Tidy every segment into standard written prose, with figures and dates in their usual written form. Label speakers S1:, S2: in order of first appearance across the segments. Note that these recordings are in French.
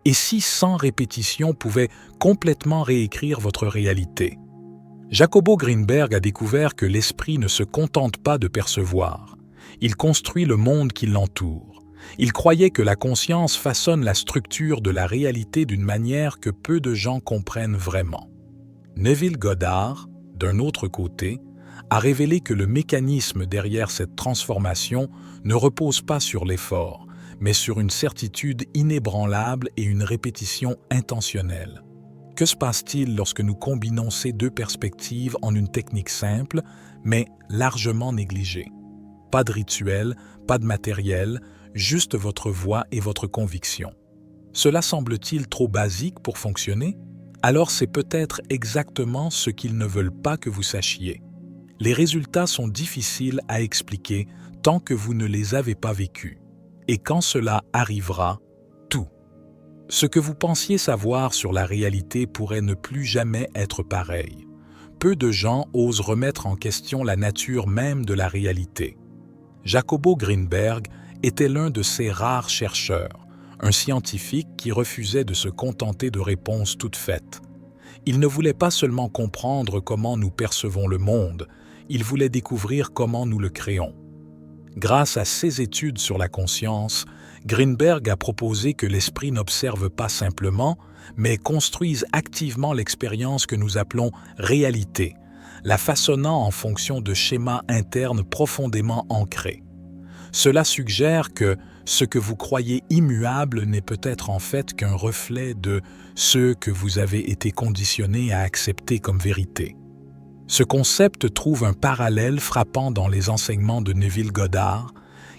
S1: Et si 100 répétitions pouvaient complètement réécrire votre réalité? Jacobo Greenberg a découvert que l'esprit ne se contente pas de percevoir. Il construit le monde qui l'entoure. Il croyait que la conscience façonne la structure de la réalité d'une manière que peu de gens comprennent vraiment. Neville Goddard, d'un autre côté, a révélé que le mécanisme derrière cette transformation ne repose pas sur l'effort, mais sur une certitude inébranlable et une répétition intentionnelle. Que se passe-t-il lorsque nous combinons ces deux perspectives en une technique simple, mais largement négligée? Pas de rituel, pas de matériel, juste votre voix et votre conviction. Cela semble-t-il trop basique pour fonctionner? Alors c'est peut-être exactement ce qu'ils ne veulent pas que vous sachiez. Les résultats sont difficiles à expliquer tant que vous ne les avez pas vécus. Et quand cela arrivera, tout. Ce que vous pensiez savoir sur la réalité pourrait ne plus jamais être pareil. Peu de gens osent remettre en question la nature même de la réalité. Jacobo Greenberg était l'un de ces rares chercheurs, un scientifique qui refusait de se contenter de réponses toutes faites. Il ne voulait pas seulement comprendre comment nous percevons le monde, il voulait découvrir comment nous le créons. Grâce à ses études sur la conscience, Greenberg a proposé que l'esprit n'observe pas simplement, mais construise activement l'expérience que nous appelons réalité, la façonnant en fonction de schémas internes profondément ancrés. Cela suggère que ce que vous croyez immuable n'est peut-être en fait qu'un reflet de ce que vous avez été conditionné à accepter comme vérité. Ce concept trouve un parallèle frappant dans les enseignements de Neville Goddard,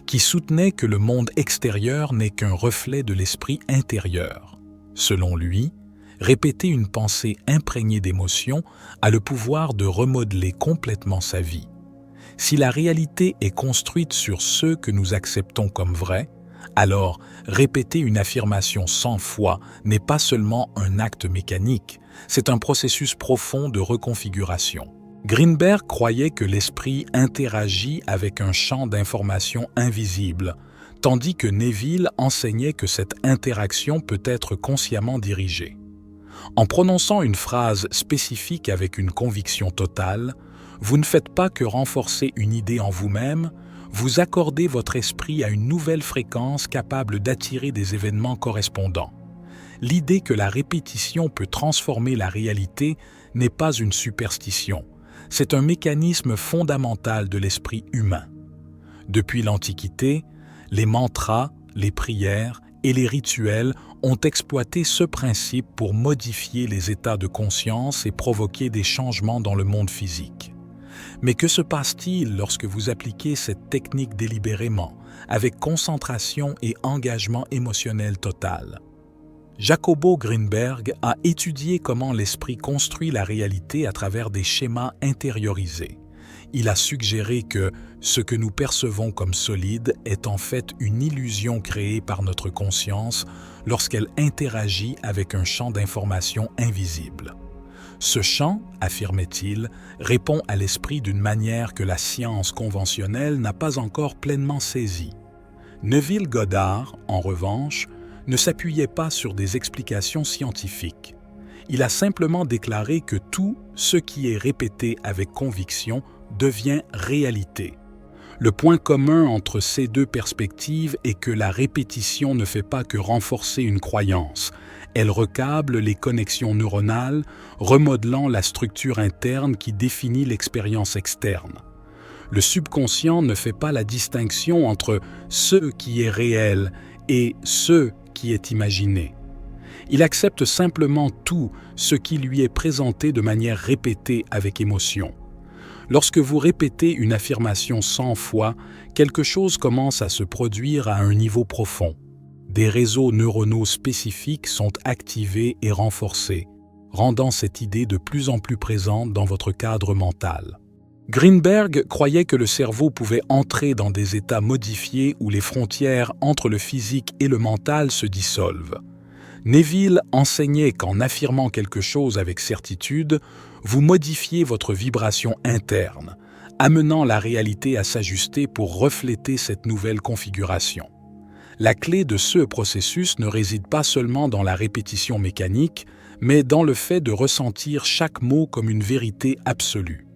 S1: qui soutenait que le monde extérieur n'est qu'un reflet de l'esprit intérieur. Selon lui, répéter une pensée imprégnée d'émotion a le pouvoir de remodeler complètement sa vie. Si la réalité est construite sur ce que nous acceptons comme vrai, alors répéter une affirmation 100 fois n'est pas seulement un acte mécanique, c'est un processus profond de reconfiguration. Greenberg croyait que l'esprit interagit avec un champ d'information invisible, tandis que Neville enseignait que cette interaction peut être consciemment dirigée. En prononçant une phrase spécifique avec une conviction totale, vous ne faites pas que renforcer une idée en vous-même, vous accordez votre esprit à une nouvelle fréquence capable d'attirer des événements correspondants. L'idée que la répétition peut transformer la réalité n'est pas une superstition, c'est un mécanisme fondamental de l'esprit humain. Depuis l'Antiquité, les mantras, les prières et les rituels ont exploité ce principe pour modifier les états de conscience et provoquer des changements dans le monde physique. Mais que se passe-t-il lorsque vous appliquez cette technique délibérément, avec concentration et engagement émotionnel total? Jacobo Greenberg a étudié comment l'esprit construit la réalité à travers des schémas intériorisés. Il a suggéré que ce que nous percevons comme solide est en fait une illusion créée par notre conscience lorsqu'elle interagit avec un champ d'information invisible. Ce champ, affirmait-il, répond à l'esprit d'une manière que la science conventionnelle n'a pas encore pleinement saisie. Neville Goddard, en revanche, ne s'appuyait pas sur des explications scientifiques. Il a simplement déclaré que tout ce qui est répété avec conviction devient réalité. Le point commun entre ces deux perspectives est que la répétition ne fait pas que renforcer une croyance. Elle recâble les connexions neuronales, remodelant la structure interne qui définit l'expérience externe. Le subconscient ne fait pas la distinction entre ce qui est réel et ce qui est imaginé. Il accepte simplement tout ce qui lui est présenté de manière répétée avec émotion. Lorsque vous répétez une affirmation 100 fois, quelque chose commence à se produire à un niveau profond. Des réseaux neuronaux spécifiques sont activés et renforcés, rendant cette idée de plus en plus présente dans votre cadre mental. Greenberg croyait que le cerveau pouvait entrer dans des états modifiés où les frontières entre le physique et le mental se dissolvent. Neville enseignait qu'en affirmant quelque chose avec certitude, vous modifiez votre vibration interne, amenant la réalité à s'ajuster pour refléter cette nouvelle configuration. La clé de ce processus ne réside pas seulement dans la répétition mécanique, mais dans le fait de ressentir chaque mot comme une vérité absolue.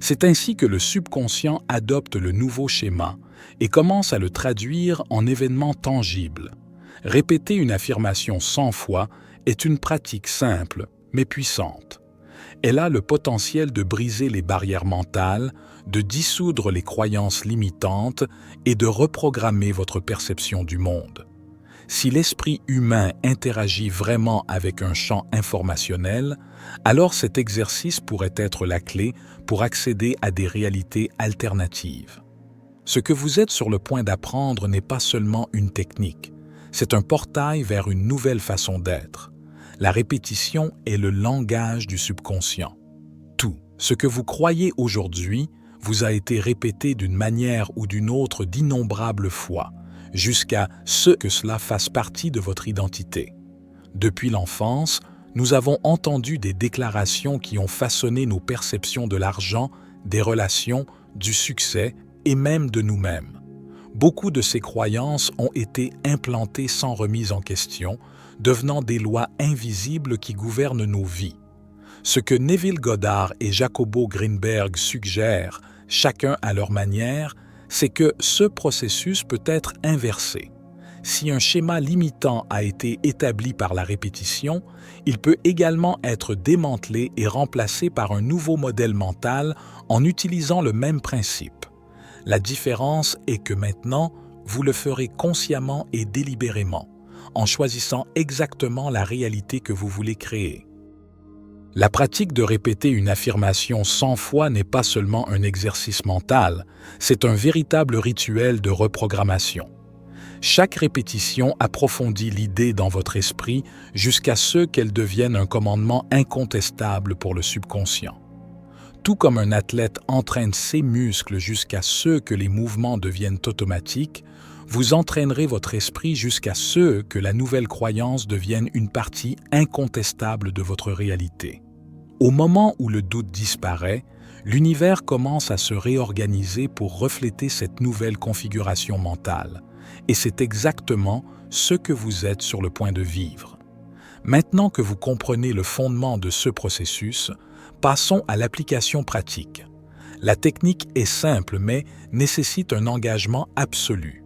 S1: C'est ainsi que le subconscient adopte le nouveau schéma et commence à le traduire en événements tangibles. Répéter une affirmation 100 fois est une pratique simple, mais puissante. Elle a le potentiel de briser les barrières mentales, de dissoudre les croyances limitantes et de reprogrammer votre perception du monde. Si l'esprit humain interagit vraiment avec un champ informationnel, alors cet exercice pourrait être la clé pour accéder à des réalités alternatives. Ce que vous êtes sur le point d'apprendre n'est pas seulement une technique, c'est un portail vers une nouvelle façon d'être. La répétition est le langage du subconscient. Tout ce que vous croyez aujourd'hui vous a été répété d'une manière ou d'une autre d'innombrables fois, jusqu'à ce que cela fasse partie de votre identité. Depuis l'enfance, nous avons entendu des déclarations qui ont façonné nos perceptions de l'argent, des relations, du succès et même de nous-mêmes. Beaucoup de ces croyances ont été implantées sans remise en question, devenant des lois invisibles qui gouvernent nos vies. Ce que Neville Goddard et Jacobo Greenberg suggèrent, chacun à leur manière, c'est que ce processus peut être inversé. Si un schéma limitant a été établi par la répétition, il peut également être démantelé et remplacé par un nouveau modèle mental en utilisant le même principe. La différence est que maintenant, vous le ferez consciemment et délibérément, en choisissant exactement la réalité que vous voulez créer. La pratique de répéter une affirmation 100 fois n'est pas seulement un exercice mental, c'est un véritable rituel de reprogrammation. Chaque répétition approfondit l'idée dans votre esprit jusqu'à ce qu'elle devienne un commandement incontestable pour le subconscient. Tout comme un athlète entraîne ses muscles jusqu'à ce que les mouvements deviennent automatiques, vous entraînerez votre esprit jusqu'à ce que la nouvelle croyance devienne une partie incontestable de votre réalité. Au moment où le doute disparaît, l'univers commence à se réorganiser pour refléter cette nouvelle configuration mentale. Et c'est exactement ce que vous êtes sur le point de vivre. Maintenant que vous comprenez le fondement de ce processus, passons à l'application pratique. La technique est simple mais nécessite un engagement absolu.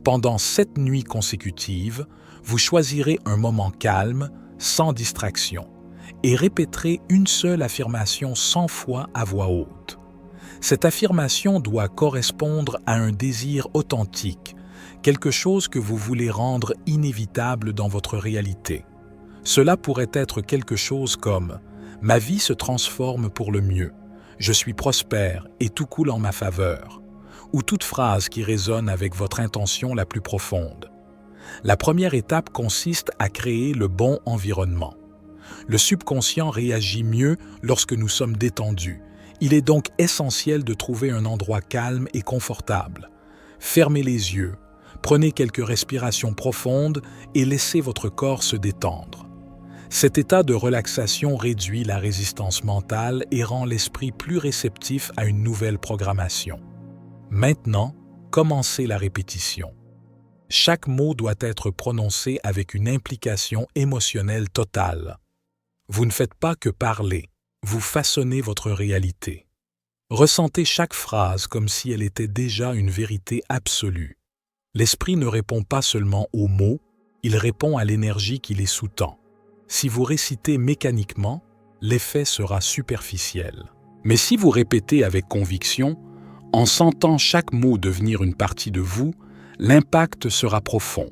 S1: Pendant 7 nuits consécutives, vous choisirez un moment calme, sans distraction, et répéterez une seule affirmation 100 fois à voix haute. Cette affirmation doit correspondre à un désir authentique, quelque chose que vous voulez rendre inévitable dans votre réalité. Cela pourrait être quelque chose comme « Ma vie se transforme pour le mieux, je suis prospère et tout coule en ma faveur » ou toute phrase qui résonne avec votre intention la plus profonde. La première étape consiste à créer le bon environnement. Le subconscient réagit mieux lorsque nous sommes détendus. Il est donc essentiel de trouver un endroit calme et confortable. Fermez les yeux, prenez quelques respirations profondes et laissez votre corps se détendre. Cet état de relaxation réduit la résistance mentale et rend l'esprit plus réceptif à une nouvelle programmation. Maintenant, commencez la répétition. Chaque mot doit être prononcé avec une implication émotionnelle totale. Vous ne faites pas que parler, vous façonnez votre réalité. Ressentez chaque phrase comme si elle était déjà une vérité absolue. L'esprit ne répond pas seulement aux mots, il répond à l'énergie qui les sous-tend. Si vous récitez mécaniquement, l'effet sera superficiel. Mais si vous répétez avec conviction, en sentant chaque mot devenir une partie de vous, l'impact sera profond.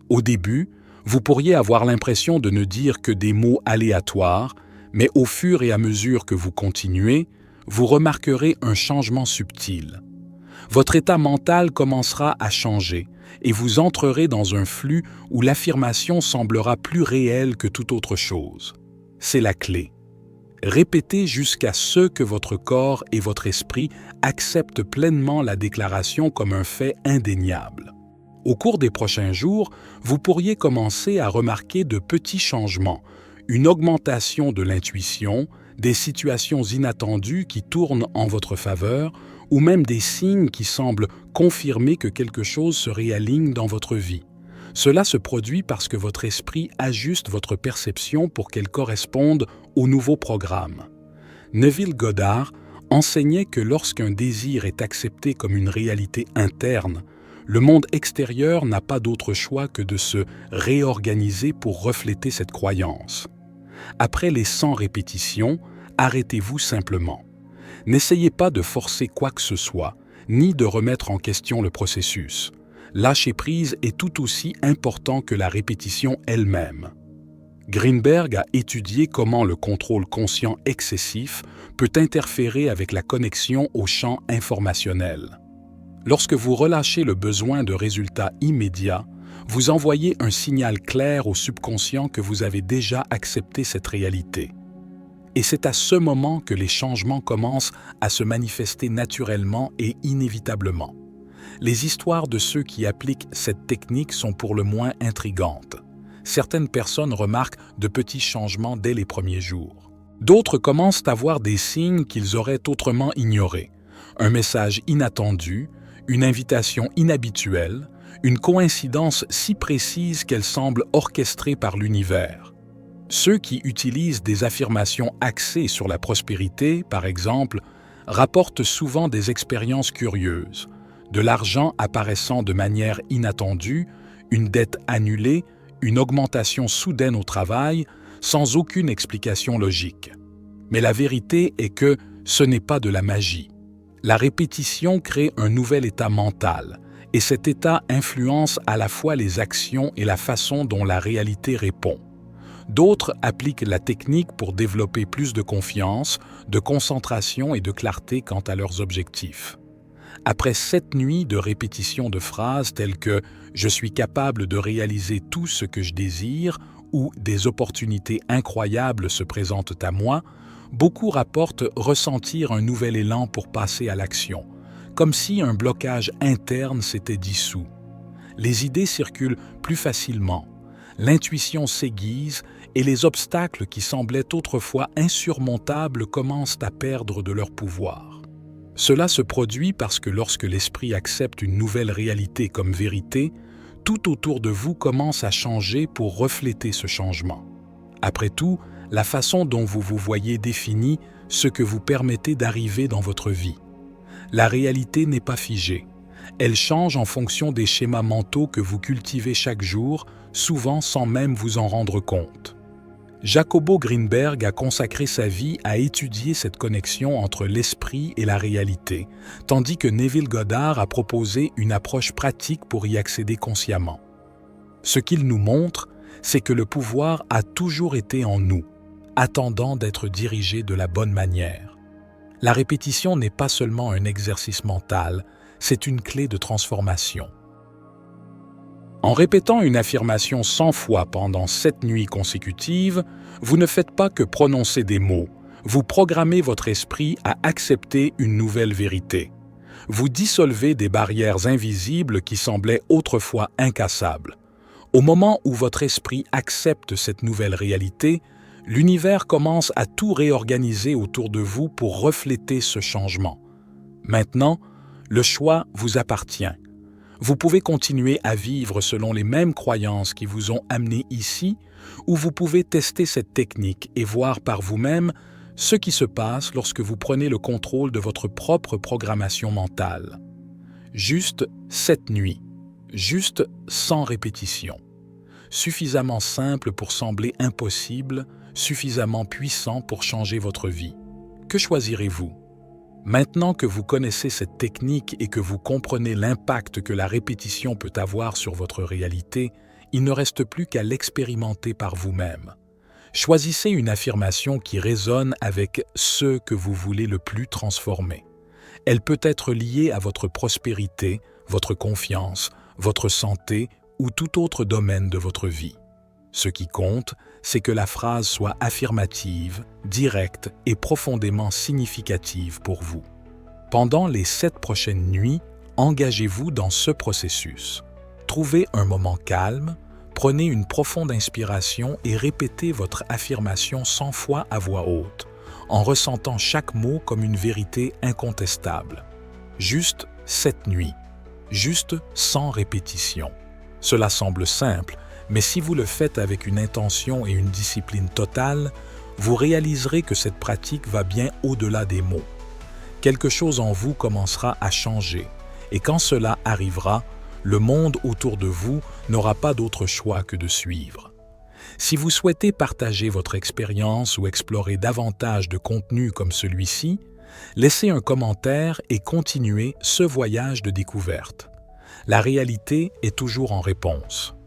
S1: Au début, vous pourriez avoir l'impression de ne dire que des mots aléatoires, mais au fur et à mesure que vous continuez, vous remarquerez un changement subtil. Votre état mental commencera à changer et vous entrerez dans un flux où l'affirmation semblera plus réelle que toute autre chose. C'est la clé. Répétez jusqu'à ce que votre corps et votre esprit acceptent pleinement la déclaration comme un fait indéniable. Au cours des prochains jours, vous pourriez commencer à remarquer de petits changements, une augmentation de l'intuition, des situations inattendues qui tournent en votre faveur ou même des signes qui semblent confirmer que quelque chose se réaligne dans votre vie. Cela se produit parce que votre esprit ajuste votre perception pour qu'elle corresponde au nouveau programme. Neville Goddard enseignait que lorsqu'un désir est accepté comme une réalité interne, le monde extérieur n'a pas d'autre choix que de se réorganiser pour refléter cette croyance. Après les 100 répétitions, arrêtez-vous simplement. N'essayez pas de forcer quoi que ce soit, ni de remettre en question le processus. Lâcher prise est tout aussi important que la répétition elle-même. Greenberg a étudié comment le contrôle conscient excessif peut interférer avec la connexion au champ informationnel. Lorsque vous relâchez le besoin de résultats immédiats, vous envoyez un signal clair au subconscient que vous avez déjà accepté cette réalité. Et c'est à ce moment que les changements commencent à se manifester naturellement et inévitablement. Les histoires de ceux qui appliquent cette technique sont pour le moins intrigantes. Certaines personnes remarquent de petits changements dès les premiers jours. D'autres commencent à voir des signes qu'ils auraient autrement ignorés. Un message inattendu, une invitation inhabituelle, une coïncidence si précise qu'elle semble orchestrée par l'univers. Ceux qui utilisent des affirmations axées sur la prospérité, par exemple, rapportent souvent des expériences curieuses, de l'argent apparaissant de manière inattendue, une dette annulée, une augmentation soudaine au travail, sans aucune explication logique. Mais la vérité est que ce n'est pas de la magie. La répétition crée un nouvel état mental, et cet état influence à la fois les actions et la façon dont la réalité répond. D'autres appliquent la technique pour développer plus de confiance, de concentration et de clarté quant à leurs objectifs. Après 7 nuits de répétition de phrases telles que « je suis capable de réaliser tout ce que je désire » ou « des opportunités incroyables se présentent à moi », beaucoup rapportent ressentir un nouvel élan pour passer à l'action, comme si un blocage interne s'était dissous. Les idées circulent plus facilement, l'intuition s'aiguise et les obstacles qui semblaient autrefois insurmontables commencent à perdre de leur pouvoir. Cela se produit parce que lorsque l'esprit accepte une nouvelle réalité comme vérité, tout autour de vous commence à changer pour refléter ce changement. Après tout, la façon dont vous vous voyez définit ce que vous permettez d'arriver dans votre vie. La réalité n'est pas figée. Elle change en fonction des schémas mentaux que vous cultivez chaque jour, souvent sans même vous en rendre compte. Jacobo Greenberg a consacré sa vie à étudier cette connexion entre l'esprit et la réalité, tandis que Neville Goddard a proposé une approche pratique pour y accéder consciemment. Ce qu'il nous montre, c'est que le pouvoir a toujours été en nous, attendant d'être dirigé de la bonne manière. La répétition n'est pas seulement un exercice mental, c'est une clé de transformation. En répétant une affirmation 100 fois pendant 7 nuits consécutives, vous ne faites pas que prononcer des mots, vous programmez votre esprit à accepter une nouvelle vérité. Vous dissolvez des barrières invisibles qui semblaient autrefois incassables. Au moment où votre esprit accepte cette nouvelle réalité, l'univers commence à tout réorganiser autour de vous pour refléter ce changement. Maintenant, le choix vous appartient. Vous pouvez continuer à vivre selon les mêmes croyances qui vous ont amené ici, ou vous pouvez tester cette technique et voir par vous-même ce qui se passe lorsque vous prenez le contrôle de votre propre programmation mentale. Juste 7 nuits, juste 100 répétitions. Suffisamment simple pour sembler impossible, suffisamment puissant pour changer votre vie. Que choisirez-vous? Maintenant que vous connaissez cette technique et que vous comprenez l'impact que la répétition peut avoir sur votre réalité, il ne reste plus qu'à l'expérimenter par vous-même. Choisissez une affirmation qui résonne avec ce que vous voulez le plus transformer. Elle peut être liée à votre prospérité, votre confiance, votre santé ou tout autre domaine de votre vie. Ce qui compte, c'est que la phrase soit affirmative, directe et profondément significative pour vous. Pendant les 7 prochaines nuits, engagez-vous dans ce processus. Trouvez un moment calme, prenez une profonde inspiration et répétez votre affirmation 100 fois à voix haute, en ressentant chaque mot comme une vérité incontestable. Juste 7 nuits, juste 100 répétitions. Cela semble simple, mais si vous le faites avec une intention et une discipline totale, vous réaliserez que cette pratique va bien au-delà des mots. Quelque chose en vous commencera à changer, et quand cela arrivera, le monde autour de vous n'aura pas d'autre choix que de suivre. Si vous souhaitez partager votre expérience ou explorer davantage de contenus comme celui-ci, laissez un commentaire et continuez ce voyage de découverte. La réalité est toujours en réponse.